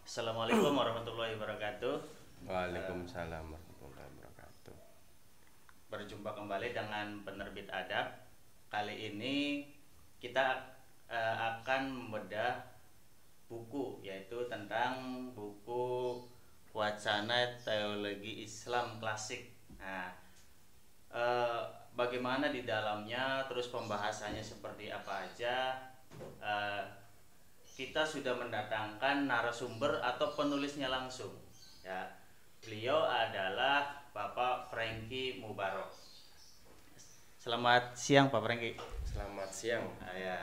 Assalamualaikum warahmatullahi wabarakatuh. Waalaikumsalam warahmatullahi wabarakatuh. Berjumpa kembali dengan penerbit adab. Kali ini kita akan membedah buku, yaitu tentang buku Wacana Teologi Islam Klasik. Nah, bagaimana di dalamnya, terus pembahasannya seperti apa aja. Kita sudah mendatangkan narasumber atau penulisnya langsung. Ya, beliau adalah Bapak Franky Mubarok. Selamat siang Pak Franky. Selamat siang. Ya.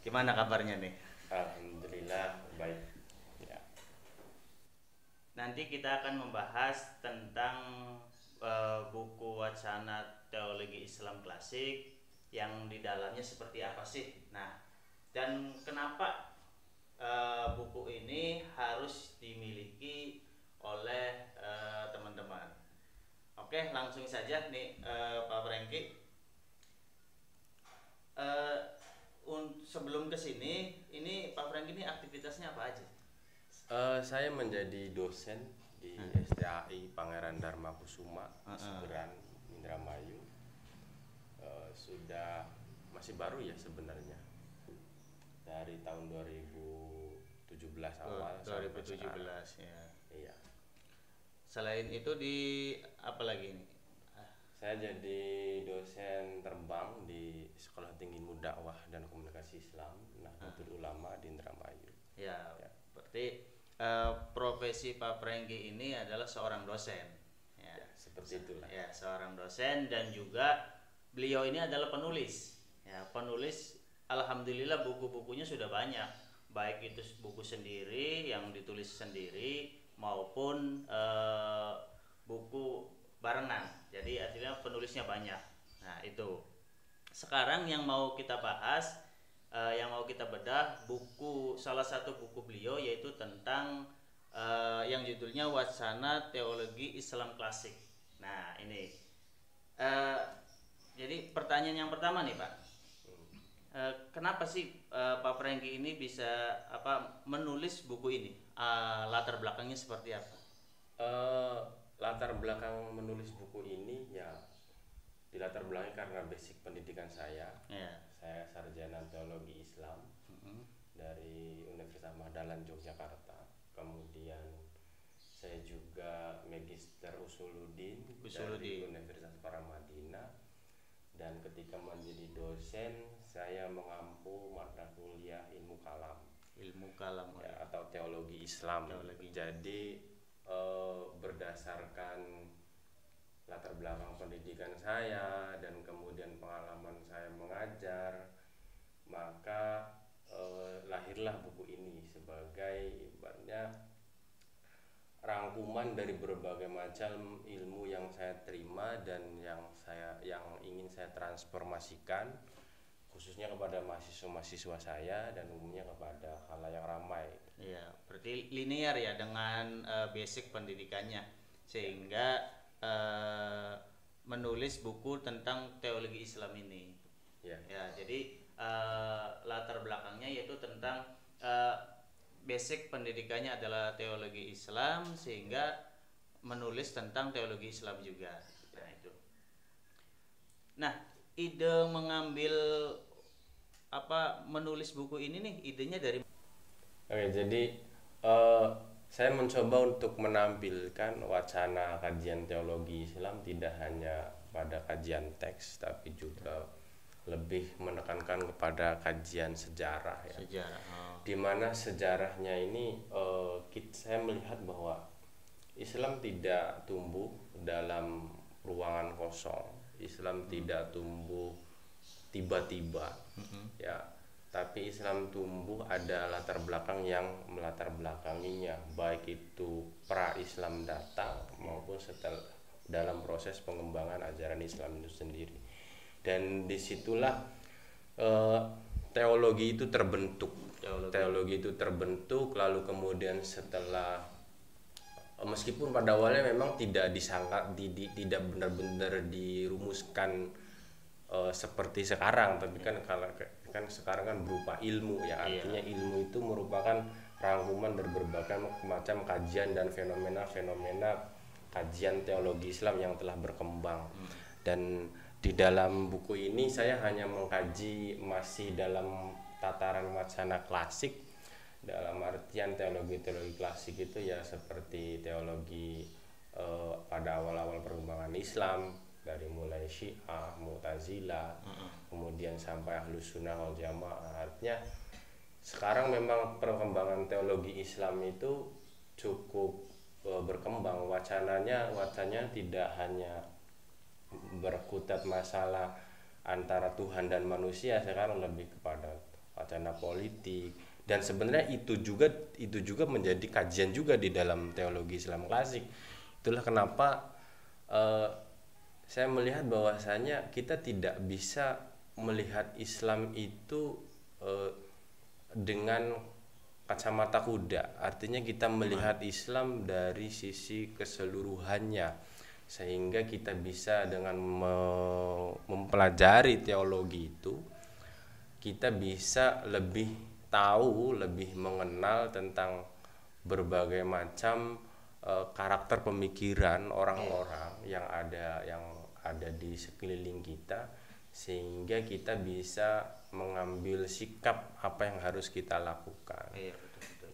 Gimana kabarnya nih? Alhamdulillah baik. Ya. Nanti kita akan membahas tentang buku Wacana Teologi Islam Klasik yang di dalamnya seperti apa sih. Nah, dan kenapa buku ini harus dimiliki oleh teman-teman. Oke, langsung saja nih Pak Franky. Sebelum kesini, ini Pak Franky ini aktivitasnya apa aja? Saya menjadi dosen di STAI Pangeran Dharma Kusuma, Seberan, Indramayu. Sudah masih baru ya sebenarnya. Dari tahun 2017 awal. 2017 ya. Iya. Selain itu di apa lagi ini? Saya jadi dosen terbang di Sekolah Tinggi Mudakwah dan Komunikasi Islam Nahdlatul Ulama di Indramayu. Ya, berarti profesi Pak Franky ini adalah seorang dosen. Ya, seperti itulah. Ya, seorang dosen dan juga beliau ini adalah penulis. Ya, penulis. Alhamdulillah buku-bukunya sudah banyak. Baik itu buku sendiri yang ditulis sendiri maupun buku barengan. Jadi artinya penulisnya banyak. Nah, itu. Sekarang yang mau kita bahas, yang mau kita bedah salah satu buku beliau, yaitu tentang yang judulnya Wacana Teologi Islam Klasik. Nah, ini. Jadi pertanyaan yang pertama nih, Pak. Kenapa sih Pak Franky ini bisa menulis buku ini? Latar belakangnya seperti apa? Latar belakang menulis buku ini ya dilatar belakangi karena basic pendidikan saya. Yeah. Saya sarjana teologi Islam dari Universitas Mahdalan Yogyakarta. Kemudian saya juga magister Usuluddin dari Universitas Paramadina. Dan ketika menjadi dosen saya mengampu mata kuliah ilmu kalam ya, atau teologi Islam. Jadi berdasarkan latar belakang pendidikan saya dan kemudian pengalaman saya mengajar, maka lahirlah buku ini sebagai ibaratnya rangkuman dari berbagai macam ilmu yang saya terima dan yang ingin saya transformasikan khususnya kepada mahasiswa-mahasiswa saya dan umumnya kepada khalayak ramai. Iya, berarti linear ya dengan basic pendidikannya sehingga menulis buku tentang teologi Islam ini. Ya, jadi latar belakangnya yaitu tentang basic pendidikannya adalah teologi Islam sehingga menulis tentang teologi Islam juga. Nah, itu. Nah, ide mengambil menulis buku ini nih, idenya dari. Oke, jadi saya mencoba untuk menampilkan wacana kajian teologi Islam tidak hanya pada kajian teks tapi juga lebih menekankan kepada kajian sejarah ya. Di mana sejarahnya ini saya melihat bahwa Islam tidak tumbuh dalam ruangan kosong. Islam tidak tumbuh tiba-tiba ya, tapi Islam tumbuh ada latar belakang yang melatar belakanginya, baik itu pra-Islam datang maupun setelah dalam proses pengembangan ajaran Islam itu sendiri. Dan disitulah teologi itu terbentuk. Teologi itu terbentuk, lalu kemudian setelah meskipun pada awalnya memang tidak disangka, tidak benar-benar dirumuskan seperti sekarang, tapi kan sekarang kan berupa ilmu ya, artinya ilmu itu merupakan rangkuman dari berbagai macam kajian dan fenomena-fenomena kajian teologi Islam yang telah berkembang. Dan di dalam buku ini saya hanya mengkaji masih dalam tataran wacana klasik, dalam artian teologi klasik itu ya seperti teologi pada awal-awal perkembangan Islam, dari mulai Syiah, Mu'tazilah, kemudian sampai Ahlus Sunnah wal Jamaah. Artinya sekarang memang perkembangan teologi Islam itu cukup berkembang. Wacananya tidak hanya berkutat masalah antara Tuhan dan manusia, sekarang lebih kepada wacana politik. Dan sebenarnya itu juga menjadi kajian juga di dalam teologi Islam klasik. Itulah kenapa saya melihat bahwasanya kita tidak bisa melihat Islam itu dengan kacamata kuda. Artinya kita melihat Islam dari sisi keseluruhannya, sehingga kita bisa dengan mempelajari teologi itu, kita bisa lebih tahu, lebih mengenal tentang berbagai macam karakter pemikiran orang-orang yang ada di sekeliling kita, sehingga kita bisa mengambil sikap apa yang harus kita lakukan. Iya, betul.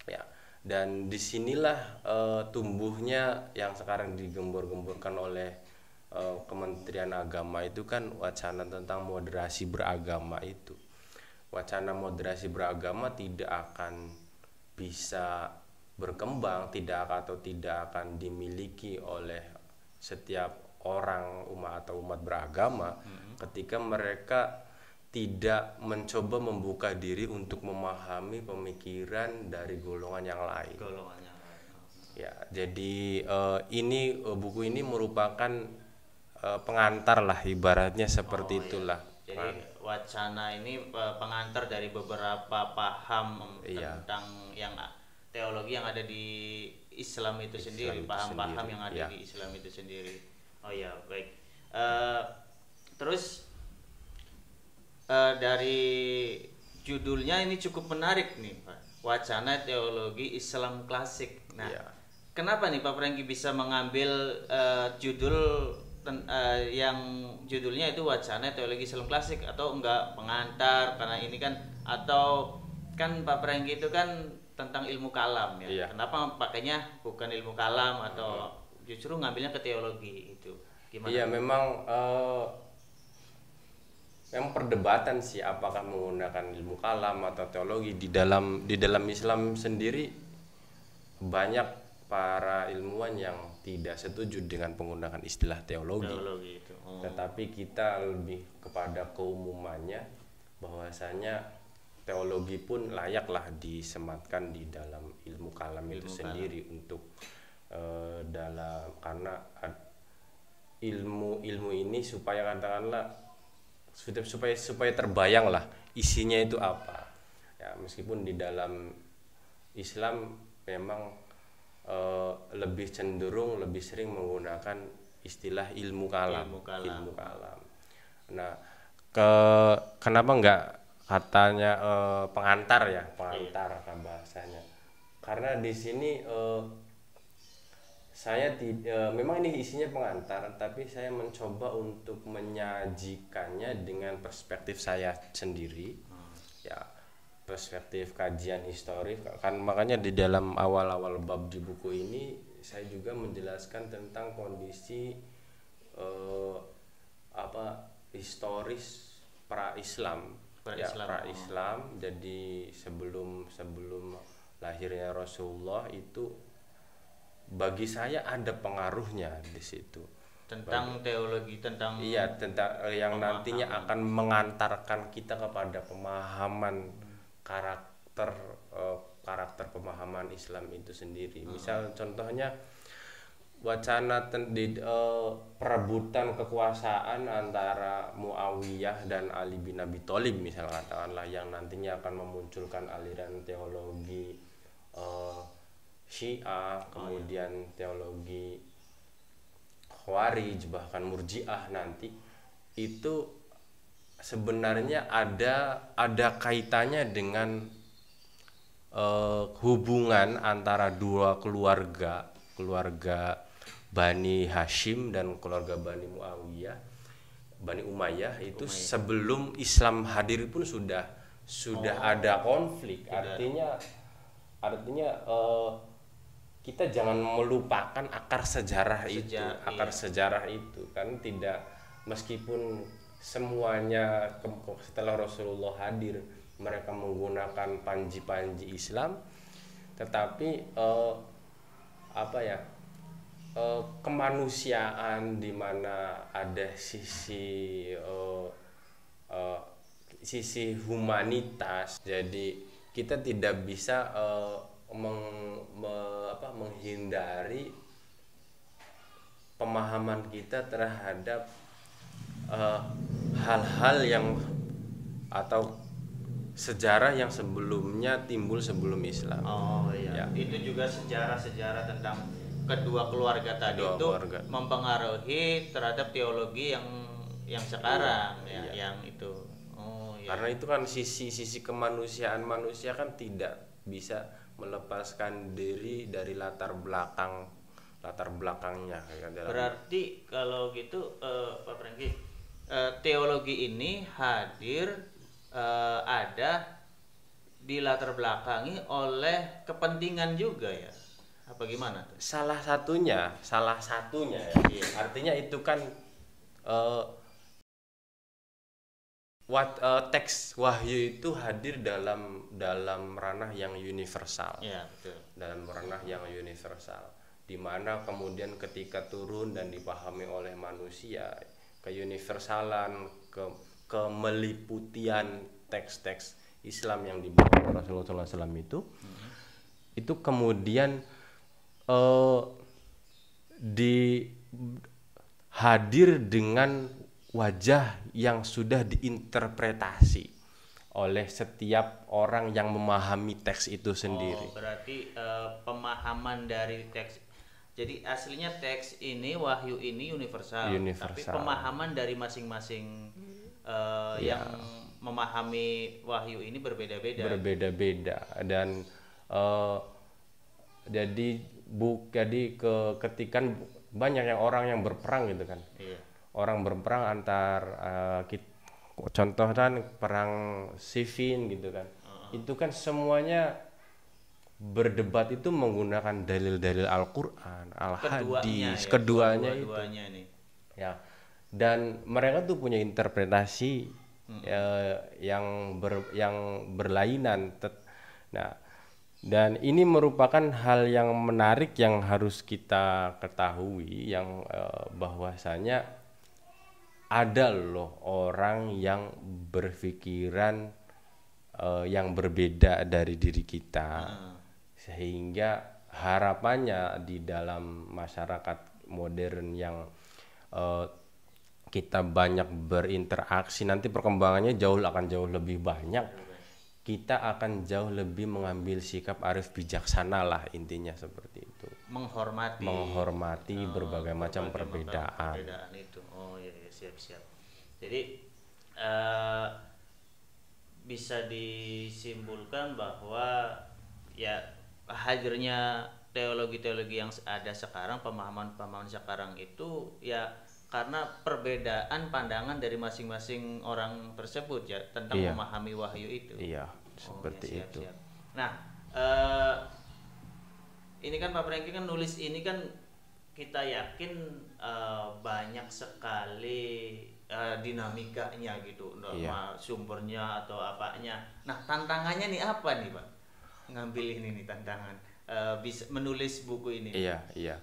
Ya, dan disinilah tumbuhnya yang sekarang digembor-gemborkan oleh Kementerian Agama itu kan wacana tentang moderasi beragama itu. Wacana moderasi beragama tidak akan bisa berkembang, tidak akan dimiliki oleh setiap orang umat beragama ketika mereka tidak mencoba membuka diri untuk memahami pemikiran dari golongan yang lain. Ya, jadi buku ini merupakan pengantar lah, ibaratnya seperti itulah. Jadi wacana ini pengantar dari beberapa paham tentang yang teologi yang ada di Islam itu sendiri, paham-paham yang ada di Islam itu sendiri. Oh ya, baik. Terus dari judulnya ini cukup menarik nih, Pak. Wacana teologi Islam klasik. Nah, kenapa nih Pak Franky bisa mengambil judul yang judulnya itu wacana teologi Islam klasik, atau enggak pengantar? Karena ini kan, atau kan Pak Franky itu kan tentang ilmu kalam ya. Kenapa pakainya bukan ilmu kalam, atau justru ngambilnya ke teologi itu? Gimana? Iya, memang yang perdebatan sih apakah menggunakan ilmu kalam atau teologi. Di dalam Islam sendiri banyak para ilmuwan yang tidak setuju dengan penggunaan istilah teologi itu. Tetapi kita lebih kepada keumumannya, bahwasanya teologi pun layaklah disematkan di dalam ilmu kalam itu sendiri, untuk karena ilmu ini supaya katakanlah supaya terbayang lah isinya itu apa ya. Meskipun di dalam Islam memang lebih sering menggunakan istilah ilmu kalam. Nah, kenapa enggak katanya pengantar kan bahasanya? Karena di sini saya memang ini isinya pengantar, tapi saya mencoba untuk menyajikannya dengan perspektif saya sendiri, ya, perspektif kajian historis. Kan makanya di dalam awal-awal bab di buku ini saya juga menjelaskan tentang kondisi historis pra-Islam. Jadi sebelum lahirnya Rasulullah itu, bagi saya ada pengaruhnya di situ tentang teologi, tentang yang nantinya akan mengantarkan kita kepada pemahaman karakter pemahaman Islam itu sendiri. Misal contohnya wacana perebutan kekuasaan antara Muawiyah dan Ali bin Abi Thalib, misal katakanlah, yang nantinya akan memunculkan aliran teologi Syiah, kemudian teologi Khawarij, bahkan Murji'ah nanti. Itu sebenarnya ada kaitannya dengan hubungan antara dua keluarga Bani Hashim dan keluarga Bani Umayyah itu sebelum Islam hadir pun sudah ada konflik. Artinya kita jangan melupakan akar sejarah itu. Sejarah itu kan tidak, meskipun semuanya setelah Rasulullah hadir mereka menggunakan panji-panji Islam, tetapi kemanusiaan di mana ada sisi humanitas. Jadi kita tidak bisa menghindari pemahaman kita terhadap hal-hal yang atau sejarah yang sebelumnya timbul sebelum Islam. Oh iya. Ya. Itu juga sejarah tentang kedua keluarga tadi mempengaruhi terhadap teologi yang sekarang yang itu. Oh iya. Karena itu kan sisi kemanusiaan manusia kan tidak bisa melepaskan diri dari latar belakangnya. Berarti kalau gitu Pak Franky, teologi ini hadir ada di latar belakangi oleh kepentingan juga ya, apa gimana tuh? Salah satunya ya. Iya. Artinya itu kan teks wahyu itu hadir dalam ranah yang universal. Ya, betul. Dalam ranah yang universal, di mana kemudian ketika turun dan dipahami oleh manusia, keuniversalan, kemeliputian teks-teks Islam yang dibawa oleh Rasulullah SAW itu kemudian hadir dengan wajah yang sudah diinterpretasi oleh setiap orang yang memahami teks itu sendiri. Berarti pemahaman dari teks. Jadi aslinya teks ini, wahyu ini universal. Tapi pemahaman dari masing-masing yang memahami wahyu ini berbeda-beda. Dan ketika banyak orang yang berperang gitu kan. Iya. Orang berperang antar contoh kan perang Siffin gitu kan. Itu kan semuanya berdebat itu menggunakan dalil-dalil Al-Qur'an, Al-Hadis, keduanya itu. Ya. Dan mereka tuh punya interpretasi yang berlainan. Nah, dan ini merupakan hal yang menarik yang harus kita ketahui, yang bahwasanya ada loh orang yang berpikiran yang berbeda dari diri kita, sehingga harapannya di dalam masyarakat modern yang kita banyak berinteraksi, nanti perkembangannya akan jauh lebih banyak, kita akan jauh lebih mengambil sikap arif bijaksana lah, intinya seperti itu. Menghormati berbagai macam perbedaan itu. Oh iya, siap. Jadi bisa disimpulkan bahwa ya hadirnya teologi yang ada sekarang, pemahaman sekarang itu ya karena perbedaan pandangan dari masing-masing orang tersebut ya tentang memahami wahyu itu. Iya, seperti itu. Siap. Nah, ini kan Pak Franky kan nulis ini kan kita yakin banyak sekali dinamikanya gitu, sumbernya atau apanya. Nah, tantangannya nih apa nih Pak? Ngambil ini nih tantangan bisa menulis buku ini. Iya.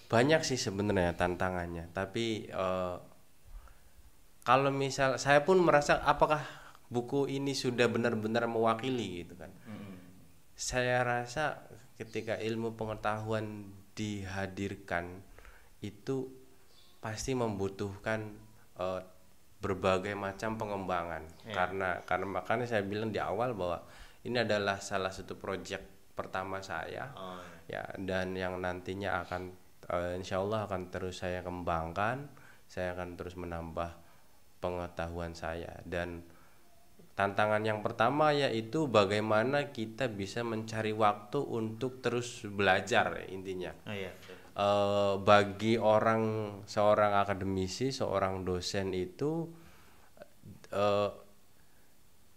Banyak sih sebenarnya tantangannya, tapi kalau misal saya pun merasa apakah buku ini sudah benar-benar mewakili gitu kan. Saya rasa ketika ilmu pengetahuan dihadirkan itu pasti membutuhkan berbagai macam pengembangan. Karena makanya saya bilang di awal bahwa ini adalah salah satu proyek pertama saya. Ya, dan yang nantinya akan insya Allah akan terus saya kembangkan. Saya akan terus menambah pengetahuan saya, dan tantangan yang pertama yaitu bagaimana kita bisa mencari waktu untuk terus belajar intinya. Oh iya, betul. Bagi seorang akademisi, seorang dosen itu eh,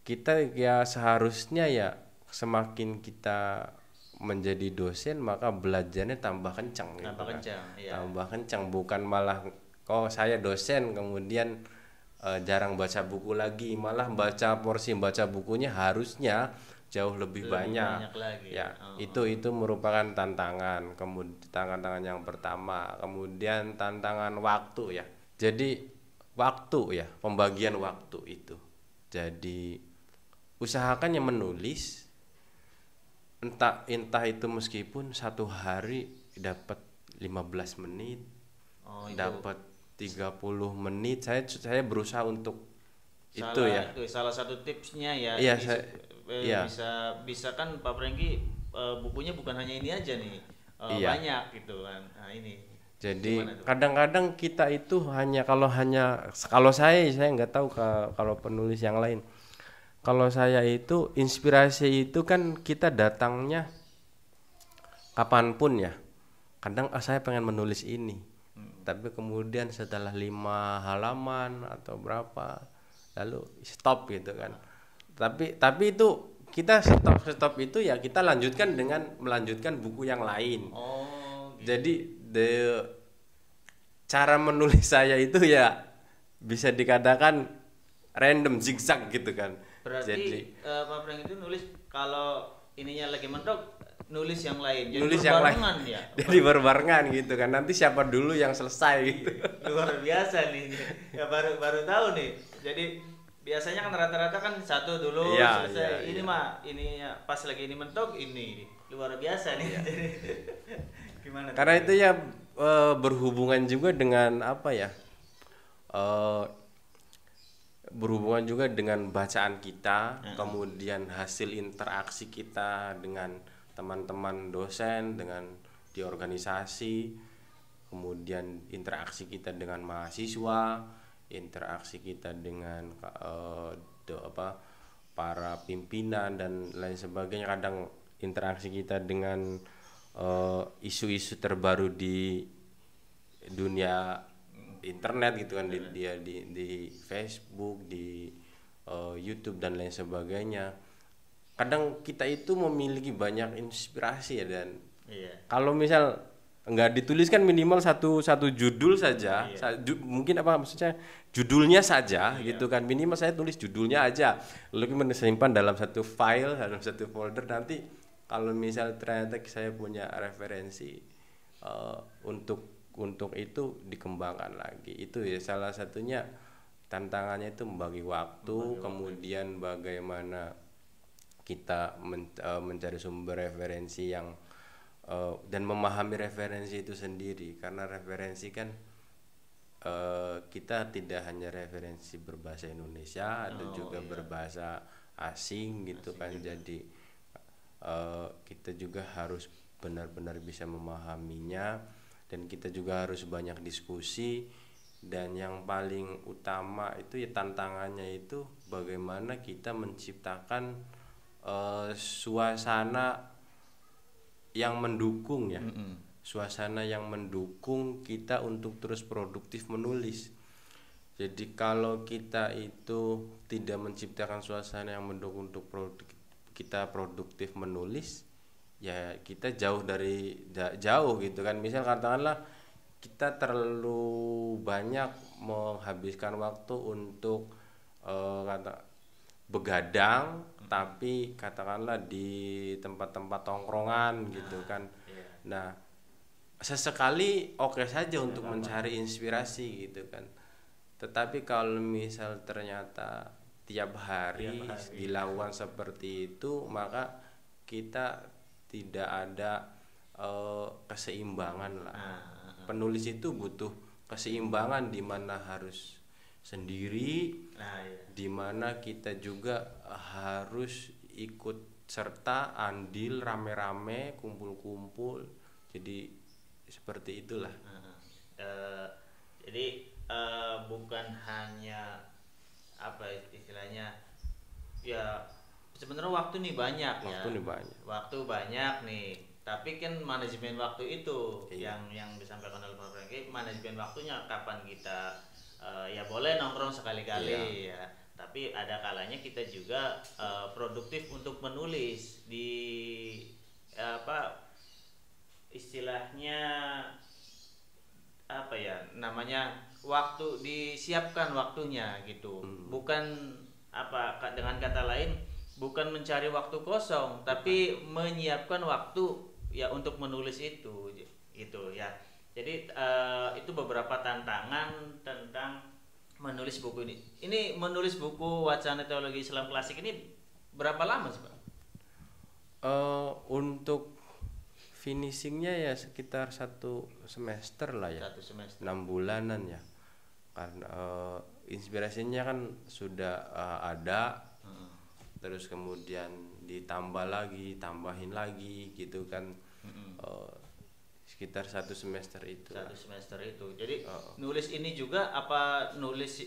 kita ya seharusnya ya semakin kita menjadi dosen maka belajarnya tambah kencang gitu Tambah kan. kencang, iya. Tambah kencang, bukan malah kok saya dosen kemudian jarang baca buku lagi, malah baca bukunya harusnya jauh lebih banyak. banyak lagi. Ya, Oh, itu merupakan tantangan. Kemudian tantangan yang pertama, kemudian tantangan waktu ya. Jadi waktu ya, pembagian waktu itu. Jadi usahakan yang menulis entah itu meskipun satu hari dapat 15 menit, oh, itu dapat 30 menit, saya berusaha untuk itu salah ya. itu salah satu tipsnya ya. Iya, Ini iya. bisa kan Pak Franky, bukunya bukan hanya ini aja nih. Iya. Banyak gitu kan. Nah, ini. Jadi Gimana tuh? kadang-kadang kita itu kalau saya nggak tahu kalau penulis yang lain. Kalau saya itu inspirasi itu kan kita datangnya kapanpun ya. Kadang saya pengen menulis ini, tapi kemudian setelah 5 halaman atau berapa, lalu stop gitu kan. Tapi itu kita stop itu ya kita lanjutkan dengan melanjutkan buku yang lain. Oh, gitu. Jadi cara menulis saya itu ya bisa dikatakan random zigzag gitu kan. Berarti Jadi Pak Frank itu nulis kalau ininya lagi mentok, nulis yang lain. Jadi nulis yang lain. berbarengan ya. Jadi berbarengan gitu kan. Nanti siapa dulu yang selesai gitu. Luar biasa nih. Ya baru tahu nih. Jadi biasanya kan rata-rata kan satu dulu Iya, selesai. iya, Ini iya. mah ini ya, pas lagi ini mentok ini. Luar biasa nih. Jadi gimana tuh? Karena itu ya berhubungan juga dengan apa ya? Eh, berhubungan juga dengan bacaan kita, kemudian hasil interaksi kita dengan teman-teman dosen, dengan di organisasi, kemudian interaksi kita dengan mahasiswa, interaksi kita dengan para pimpinan dan lain sebagainya. Kadang interaksi kita dengan isu-isu terbaru di dunia internet gitu kan, di Facebook, di YouTube dan lain sebagainya. Kadang kita itu memiliki banyak inspirasi ya, dan Iya. kalau misal nggak dituliskan minimal satu judul saja, mungkin apa maksudnya judulnya saja gitu kan, minimal saya tulis judulnya aja lalu menyimpan dalam satu file, dalam satu folder. Nanti kalau misal ternyata saya punya referensi untuk itu dikembangkan lagi. Itu ya salah satunya tantangannya, itu membagi waktu, kemudian bagaimana kita mencari sumber referensi yang dan memahami referensi itu sendiri, karena referensi kan kita tidak hanya referensi berbahasa Indonesia, ada juga berbahasa asing gitu kan. Jadi kita juga harus benar-benar bisa memahaminya, dan kita juga harus banyak diskusi. Dan yang paling utama itu ya tantangannya itu bagaimana kita menciptakan suasana yang mendukung ya, suasana yang mendukung kita untuk terus produktif menulis. Jadi kalau kita itu tidak menciptakan suasana yang mendukung untuk kita produktif menulis, ya kita jauh gitu kan. Misal katakanlah kita terlalu banyak menghabiskan waktu untuk begadang, tapi katakanlah di tempat-tempat tongkrongan gitu kan. Nah, sesekali oke saja untuk mencari inspirasi gitu kan. Tetapi kalau misal ternyata tiap hari dilakukan seperti itu, maka kita tidak ada keseimbangan lah. Penulis itu butuh keseimbangan, di mana harus sendiri, di mana kita juga harus ikut serta andil rame-rame, kumpul-kumpul. Jadi seperti itulah. Jadi bukan hanya apa istilahnya ya sebenarnya waktu nih banyak ya. Waktu nih banyak. Waktu banyak nih. Tapi kan manajemen waktu itu Iya. yang disampaikan oleh Pak Franky, manajemen waktunya kapan kita ya boleh nongkrong sekali-kali ya. Tapi ada kalanya kita juga produktif untuk menulis di apa istilahnya apa ya namanya waktu disiapkan waktunya gitu. Bukan apa dengan kata lain bukan mencari waktu kosong tapi menyiapkan waktu ya untuk menulis itu gitu ya. Jadi itu beberapa tantangan tentang menulis buku ini. Ini menulis buku Wacana Teologi Islam Klasik ini berapa lama sih Pak? Untuk finishingnya ya sekitar 1 semester lah ya. 1 semester. 6 bulanan ya. Karena inspirasinya kan sudah ada, terus kemudian tambahin lagi gitu kan. Sekitar 1 semester itu. 1 semester itu. Jadi nulis ini juga apa nulis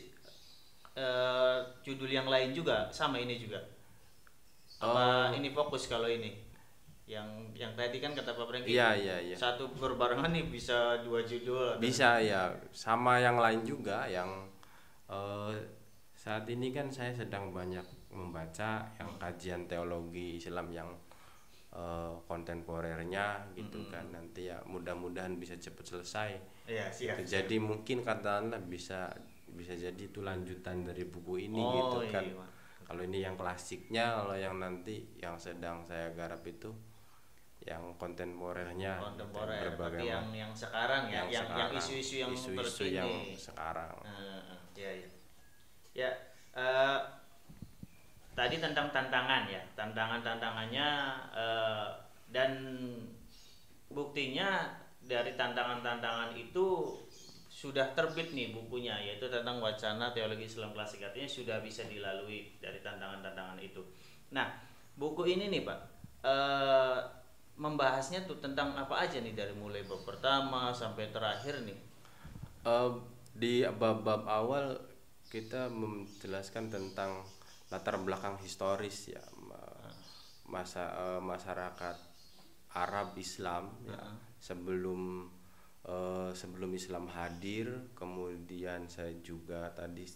judul yang lain juga sama ini juga? Apa ini fokus kalau ini? Yang tadi kan kata Pak Franky. Iya. Satu berbarengan nih bisa 2 judul. Bisa ya, sama yang lain juga yang saat ini kan saya sedang banyak membaca yang kajian teologi Islam yang kontemporernya gitu kan. Nanti ya mudah-mudahan bisa cepat selesai. Iya, siap. Jadi mungkin katakanlah bisa jadi itu lanjutan dari buku ini gitu kan. Iya. Kalau ini yang klasiknya, kalau yang nanti yang sedang saya garap itu yang kontemporernya, berbagai yang sekarang ya, yang isu-isu yang terkini yang sekarang. Ya, tadi tentang tantangan ya, tantangannya dan buktinya dari tantangan itu sudah terbit nih bukunya, yaitu tentang Wacana Teologi Islam Klasik, artinya sudah bisa dilalui dari tantangan-tantangan itu. Nah, buku ini nih Pak, membahasnya tuh tentang apa aja nih dari mulai bab pertama sampai terakhir nih? Di bab-bab awal kita menjelaskan tentang latar belakang historis ya, masyarakat Arab Islam ya, sebelum Islam hadir. Kemudian saya juga tadi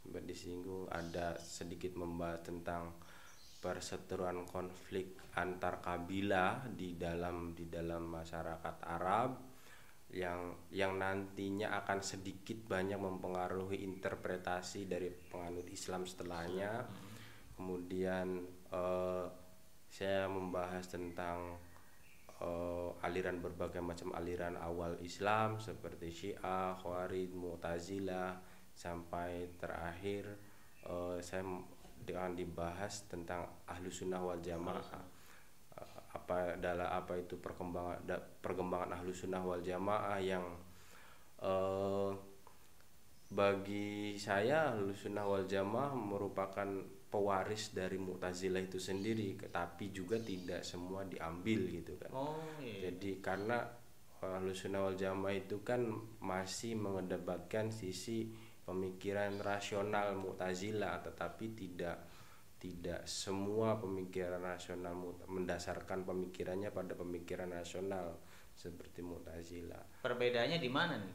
sempat disinggung ada sedikit membahas tentang perseteruan konflik antar kabilah di dalam masyarakat Arab yang nantinya akan sedikit banyak mempengaruhi interpretasi dari penganut Islam setelahnya. Kemudian saya membahas tentang berbagai macam aliran awal Islam seperti Syiah, Khawarij, Mu'tazilah, sampai terakhir saya akan dibahas tentang Ahlus Sunnah wal Jamaah. Apa itu perkembangan Ahlus Sunnah wal Jamaah yang bagi saya Ahlus Sunnah wal Jamaah merupakan pewaris dari Mu'tazilah itu sendiri, tapi juga tidak semua diambil gitu kan. Jadi karena Ahlus Sunnah wal Jamaah itu kan masih mengedepankan sisi pemikiran rasional Mu'tazilah, tetapi tidak semua pemikiran rasional mendasarkan pemikirannya pada pemikiran rasional seperti Mu'tazilah. Perbedaannya di mana nih?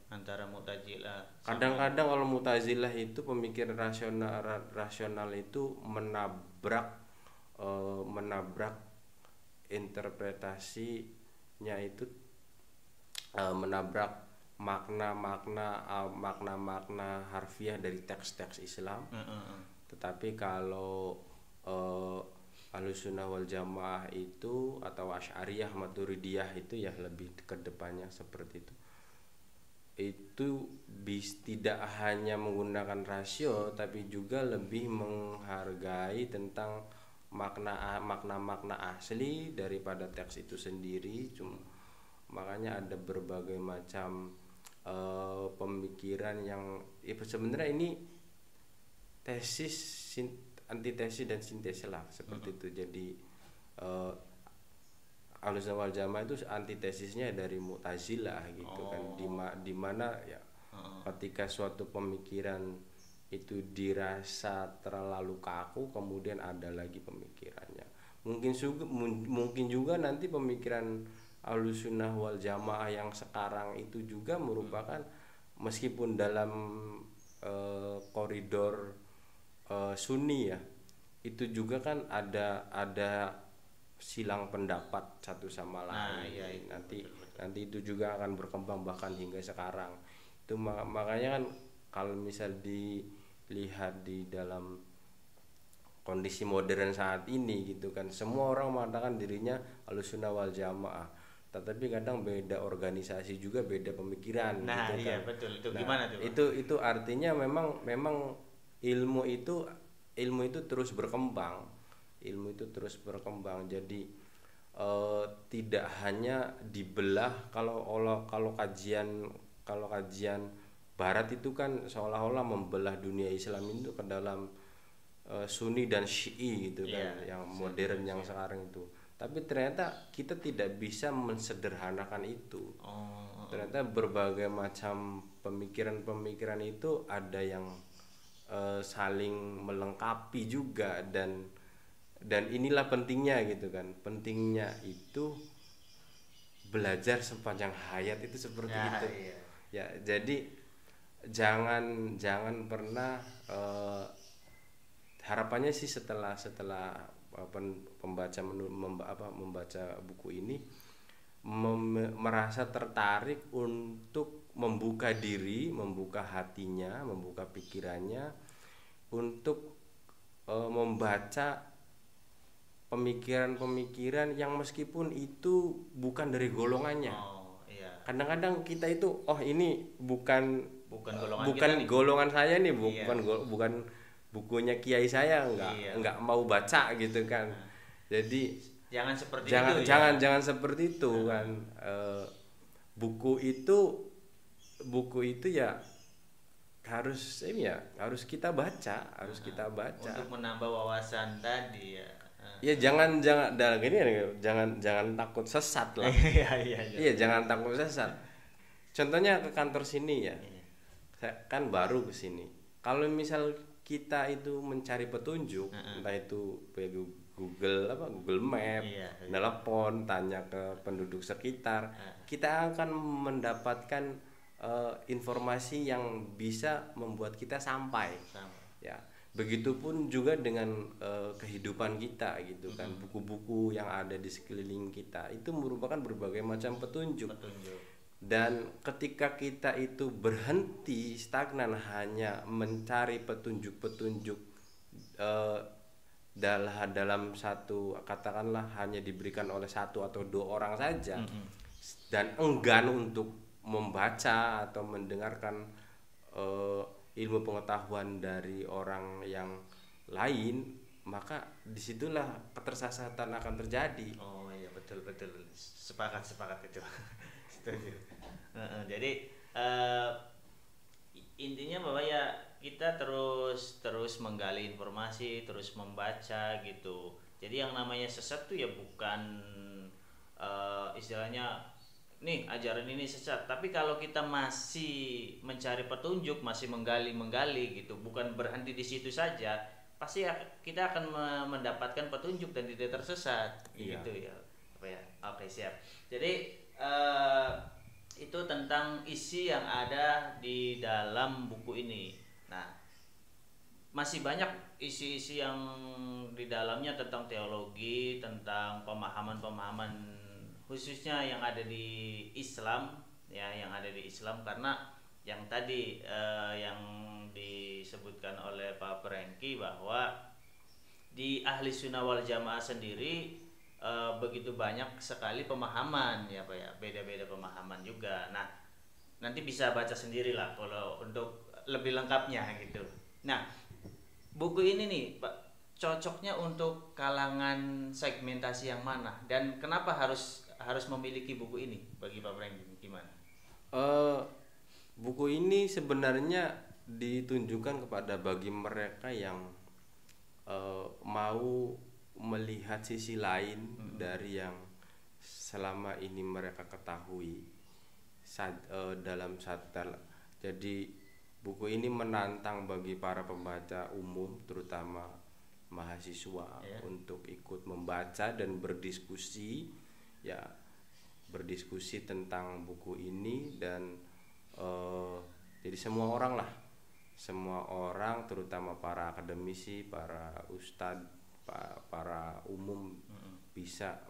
Antara Mu'tazilah. Kadang-kadang kalau Mu'tazilah itu pemikiran rasional itu menabrak interpretasinya itu menabrak makna-makna harfiah dari teks-teks Islam. Tetapi kalau Ahlus Sunnah wal Jamaah itu atau Asy'ariyah Maturidiyah itu ya lebih ke depannya seperti itu. Itu tidak hanya menggunakan rasio tapi juga lebih menghargai tentang makna asli daripada teks itu sendiri. Makanya ada berbagai macam pemikiran yang sebenarnya ini antitesis dan sintesis lah seperti itu. Jadi Ahlus Sunnah wal Jamaah itu antitesisnya dari Mu'tazilah gitu kan, di mana ya ketika suatu pemikiran itu dirasa terlalu kaku, kemudian ada lagi pemikirannya. Mungkin juga nanti pemikiran Ahlussunnah wal Jamaah yang sekarang itu juga merupakan, meskipun dalam koridor Sunni ya, itu juga kan ada silang pendapat satu sama lain. Iya, itu, nanti betul. nanti itu juga akan berkembang bahkan hingga sekarang. Itu makanya kan kalau misal dilihat di dalam kondisi modern saat ini gitu kan, semua orang mengatakan dirinya Ahlussunnah wal Jamaah, tetapi kadang beda organisasi juga, beda pemikiran Nah, gitu iya kan. betul. Itu Nah, gimana tuh, Bang? itu artinya memang ilmu itu terus berkembang. Jadi tidak hanya dibelah. Kalau kajian Barat itu kan seolah-olah membelah dunia Islam itu ke dalam Sunni dan Syi'i gitu kan, yang modern yang sekarang itu. Tapi ternyata kita tidak bisa mensederhanakan itu. Ternyata berbagai macam pemikiran itu ada yang saling melengkapi juga, dan inilah pentingnya gitu kan. Pentingnya itu belajar sepanjang hayat itu seperti itu. Iya. Ya, jadi jangan pernah harapannya sih setelah pembaca membaca buku ini merasa tertarik untuk membuka diri, membuka hatinya, membuka pikirannya untuk membaca pemikiran-pemikiran yang meskipun itu bukan dari golongannya. Iya. Kadang-kadang kita itu ini bukan golongan golongan saya nih, bukan bukunya kiai saya, enggak mau baca gitu kan. Jadi jangan seperti jangan seperti itu kan. Buku itu ya harus kita baca, untuk menambah wawasan tadi ya. Ya jangan takut sesat lah. Iya, jangan takut sesat. Contohnya ke kantor sini ya. Saya kan baru ke sini. Kalau misal kita itu mencari petunjuk, entah itu Google Map, telepon, tanya ke penduduk sekitar, kita akan mendapatkan informasi yang bisa membuat kita sampai. Ya, begitupun juga dengan kehidupan kita gitu kan. Buku-buku yang ada di sekeliling kita itu merupakan berbagai macam petunjuk. Dan ketika kita itu berhenti stagnan hanya mencari petunjuk-petunjuk dalam satu, katakanlah hanya diberikan oleh satu atau dua orang saja, dan enggan untuk membaca atau mendengarkan ilmu pengetahuan dari orang yang lain, maka disitulah ketersesatan akan terjadi. Iya, betul sepakat itu. Setuju. Jadi intinya bahwa ya kita terus menggali informasi, terus membaca gitu. Jadi yang namanya sesat tuh ya bukan istilahnya nih ajaran ini sesat, tapi kalau kita masih mencari petunjuk, masih menggali gitu, bukan berhenti di situ saja, pasti kita akan mendapatkan petunjuk dan tidak tersesat. Gitu ya. Oke, siap. Jadi itu tentang isi yang ada di dalam buku ini. Nah, masih banyak isi-isi yang di dalamnya tentang teologi, tentang pemahaman-pemahaman khususnya yang ada di Islam ya, karena yang tadi yang disebutkan oleh Pak Prengki bahwa di Ahlussunnah wal Jamaah sendiri begitu banyak sekali pemahaman ya Pak ya, beda-beda pemahaman juga. Nah, nanti bisa baca sendirilah kalau untuk lebih lengkapnya gitu. Nah, buku ini nih Pak, cocoknya untuk kalangan segmentasi yang mana dan kenapa harus memiliki buku ini bagi Pak Prengki, gimana? Buku ini sebenarnya ditunjukkan kepada bagi mereka yang mau melihat sisi lain dari yang selama ini mereka ketahui dalam jadi buku ini menantang bagi para pembaca umum, terutama mahasiswa, untuk ikut membaca dan berdiskusi, ya, berdiskusi tentang buku ini. Dan jadi semua orang terutama para akademisi, para ustadz, para umum bisa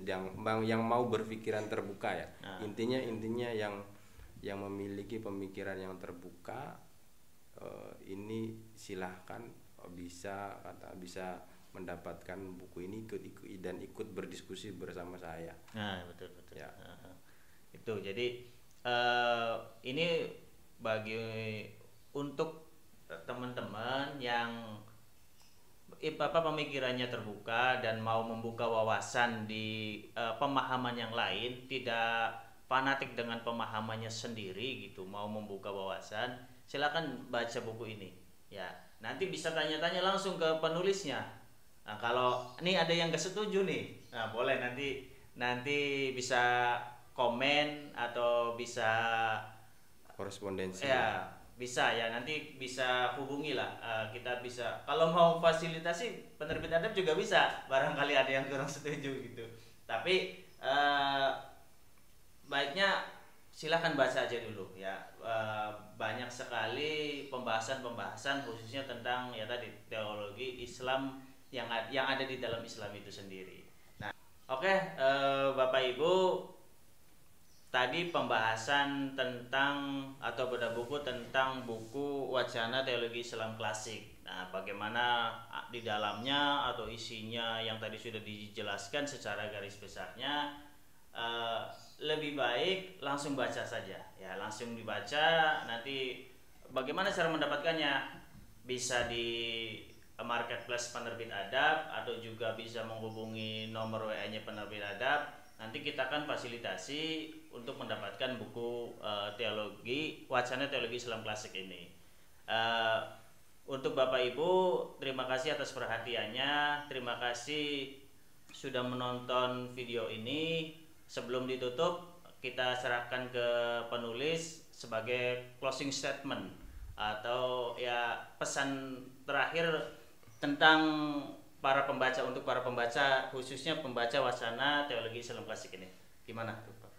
yang mau berpikiran terbuka, ya. Intinya yang memiliki pemikiran yang terbuka, ini silahkan bisa mendapatkan buku ini, ikut berdiskusi bersama saya. Nah, betul. Ya. Itu jadi ini untuk teman-teman yang pemikirannya terbuka dan mau membuka wawasan di pemahaman yang lain, tidak fanatik dengan pemahamannya sendiri gitu, mau membuka wawasan, silakan baca buku ini, ya. Nanti bisa tanya-tanya langsung ke penulisnya. Nah, kalau ini ada yang gak setuju nih, nah boleh nanti bisa komen atau bisa korespondensi. Ya, bisa ya, nanti bisa hubungi lah. Kita bisa, kalau mau fasilitasi penerbit adab juga bisa, barangkali ada yang kurang setuju gitu. Tapi baiknya silahkan baca aja dulu, ya. Banyak sekali pembahasan khususnya tentang ya tadi teologi Islam yang ada di dalam Islam itu sendiri. Nah, oke, Bapak Ibu, tadi pembahasan tentang atau bedah buku tentang buku Wacana Teologi Islam Klasik. Nah, bagaimana di dalamnya atau isinya yang tadi sudah dijelaskan secara garis besarnya, lebih baik langsung baca saja, ya, langsung dibaca. Nanti bagaimana cara mendapatkannya? Bisa di marketplace penerbit adab atau juga bisa menghubungi nomor WA-nya penerbit adab. Nanti kita akan fasilitasi untuk mendapatkan buku Wacana Teologi Islam Klasik ini. Untuk Bapak Ibu, terima kasih atas perhatiannya. Terima kasih sudah menonton video ini. Sebelum ditutup, kita serahkan ke penulis sebagai closing statement atau ya pesan terakhir tentang untuk para pembaca, khususnya pembaca Wacana Teologi Islam Klasik ini. Gimana tuh, Pak?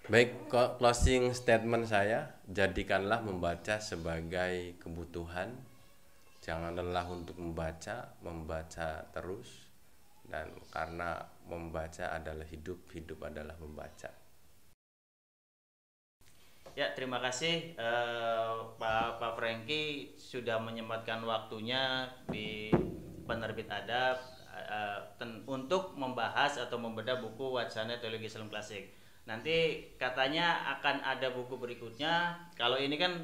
Baik, closing statement saya, jadikanlah membaca sebagai kebutuhan. Jangan lelah untuk membaca terus. Dan karena membaca adalah hidup adalah membaca. Ya, terima kasih Pak Franky sudah menyempatkan waktunya di penerbit adab untuk membahas atau membedah buku Wacana Teologi Islam Klasik. Nanti katanya akan ada buku berikutnya. Kalau ini kan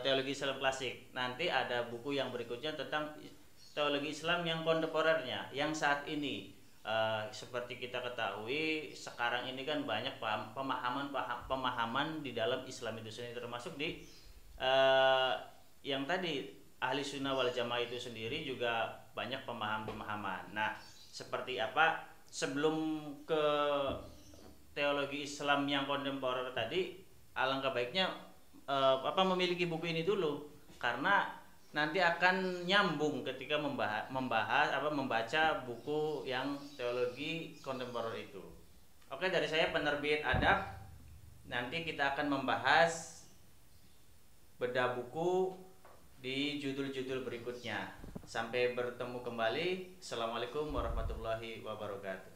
Teologi Islam Klasik, nanti ada buku yang berikutnya tentang teologi Islam yang kontemporernya, yang saat ini. Seperti kita ketahui sekarang ini kan banyak pemahaman di dalam Islam itu sendiri, termasuk di yang tadi ahli sunnah wal jamaah itu sendiri juga banyak pemahaman. Nah, seperti apa sebelum ke teologi Islam yang kontemporer tadi, alangkah baiknya memiliki buku ini dulu, karena nanti akan nyambung ketika membaca buku yang teologi kontemporer itu. Oke, dari saya penerbit adab, nanti kita akan membahas bedah buku di judul-judul berikutnya. Sampai bertemu kembali. Assalamualaikum warahmatullahi wabarakatuh.